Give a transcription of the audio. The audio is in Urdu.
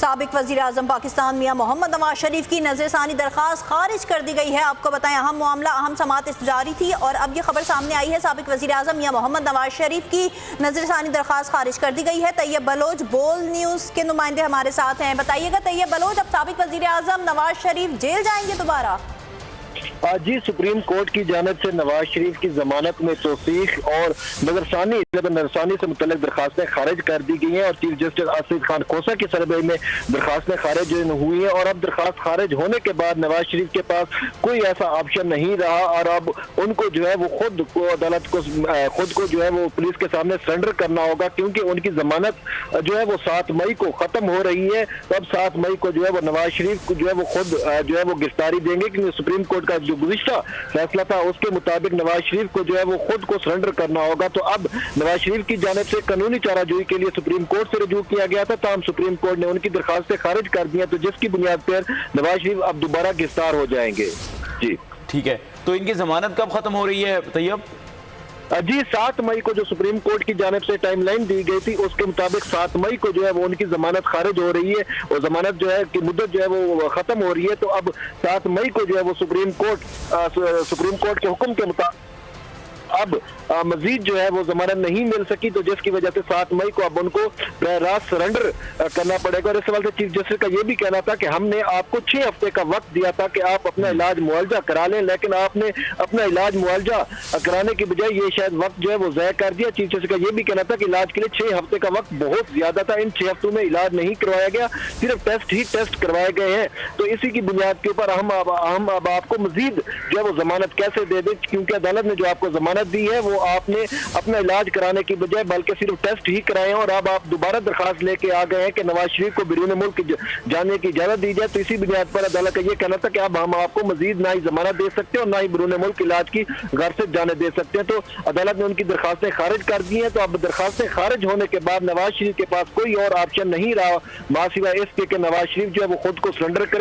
سابق وزیر اعظم پاکستان میاں محمد نواز شریف کی نظر ثانی درخواست خارج کر دی گئی ہے۔ آپ کو بتائیں اہم معاملہ، اہم سماعت جاری تھی اور اب یہ خبر سامنے آئی ہے سابق وزیر اعظم میاں محمد نواز شریف کی نظر ثانی درخواست خارج کر دی گئی ہے۔ طیب بلوچ BOL نیوز کے نمائندے ہمارے ساتھ ہیں، بتائیے گا طیب بلوچ، اب سابق وزیر اعظم نواز شریف جیل جائیں گے دوبارہ؟ جی، سپریم کورٹ کی جانب سے نواز شریف کی ضمانت میں توثیق اور نظرثانی سے متعلق درخواستیں خارج کر دی گئی ہیں اور چیف جسٹس آصف خان کھوسہ کی سربراہی میں درخواستیں خارج ہوئی ہیں اور اب درخواست خارج ہونے کے بعد نواز شریف کے پاس کوئی ایسا آپشن نہیں رہا اور اب ان کو جو ہے وہ خود کو جو ہے وہ پولیس کے سامنے سرنڈر کرنا ہوگا، کیونکہ ان کی ضمانت جو ہے وہ 7 مئی کو ختم ہو رہی ہے۔ تو اب 7 مئی کو جو ہے وہ نواز شریف کو جو ہے وہ خود جو ہے وہ گرفتاری دیں گے، کیونکہ سپریم کورٹ کا جو گزشتہ فیصلہ تھا اس کے مطابق نواز شریف کو جو ہے وہ خود کو سرنڈر کرنا ہوگا۔ تو اب نواز شریف کی جانب سے قانونی چارہ جوئی کے لیے سپریم کورٹ سے رجوع کیا گیا تھا، تاہم سپریم کورٹ نے ان کی درخواستیں خارج کر دی ہیں، تو جس کی بنیاد پر نواز شریف اب دوبارہ گرفتار ہو جائیں گے۔ جی ٹھیک ہے، تو ان کی ضمانت کب ختم ہو رہی ہے طیب؟ جی، 7 مئی کو جو سپریم کورٹ کی جانب سے ٹائم لائن دی گئی تھی اس کے مطابق 7 مئی کو جو ہے وہ ان کی ضمانت خارج ہو رہی ہے اور ضمانت جو ہے کی مدت جو ہے وہ ختم ہو رہی ہے۔ تو اب 7 مئی کو جو ہے وہ سپریم کورٹ کے حکم کے مطابق اب مزید جو ہے وہ ضمانت نہیں مل سکی، تو جس کی وجہ سے 7 مئی کو اب ان کو راست سرنڈر کرنا پڑے گا۔ اور اس سوال سے چیف جسٹس کا یہ بھی کہنا تھا کہ ہم نے آپ کو 6 ہفتے کا وقت دیا تھا کہ آپ اپنا علاج معالجہ کرا لیں، لیکن آپ نے اپنا علاج معالجہ کرانے کی بجائے یہ شاید وقت جو ہے وہ ضائع کر دیا۔ چیف جسٹس کا یہ بھی کہنا تھا کہ علاج کے لیے 6 ہفتے کا وقت بہت زیادہ تھا، ان 6 ہفتوں میں علاج نہیں کروایا گیا، صرف ٹیسٹ کروائے گئے ہیں۔ تو اسی کی بنیاد کے اوپر ہم اب آپ کو مزید جو ہے وہ ضمانت کیسے دے دیں، کیونکہ عدالت نے جو آپ کو ضمانت دی ہے وہ آپ نے اپنا علاج کرانے کی بجائے بلکہ صرف ٹیسٹ ہی کرائے ہیں، اور اب آپ دوبارہ درخواست لے کے آ گئے ہیں کہ نواز شریف کو بیرون ملک جانے کی اجازت دی جائے۔ تو اسی بنیاد پر عدالت کا یہ کہنا تھا کہ اب ہم آپ کو مزید نہ ہی ضمانت دے سکتے اور نہ ہی بیرون ملک علاج کی گھر سے جانے دے سکتے ہیں۔ تو عدالت نے ان کی درخواستیں خارج کر دی ہیں۔ تو اب درخواستیں خارج ہونے کے بعد نواز شریف کے پاس کوئی اور آپشن نہیں رہا ماسوائے اس کے کہ نواز شریف جو ہے وہ خود کو سرنڈر کرے۔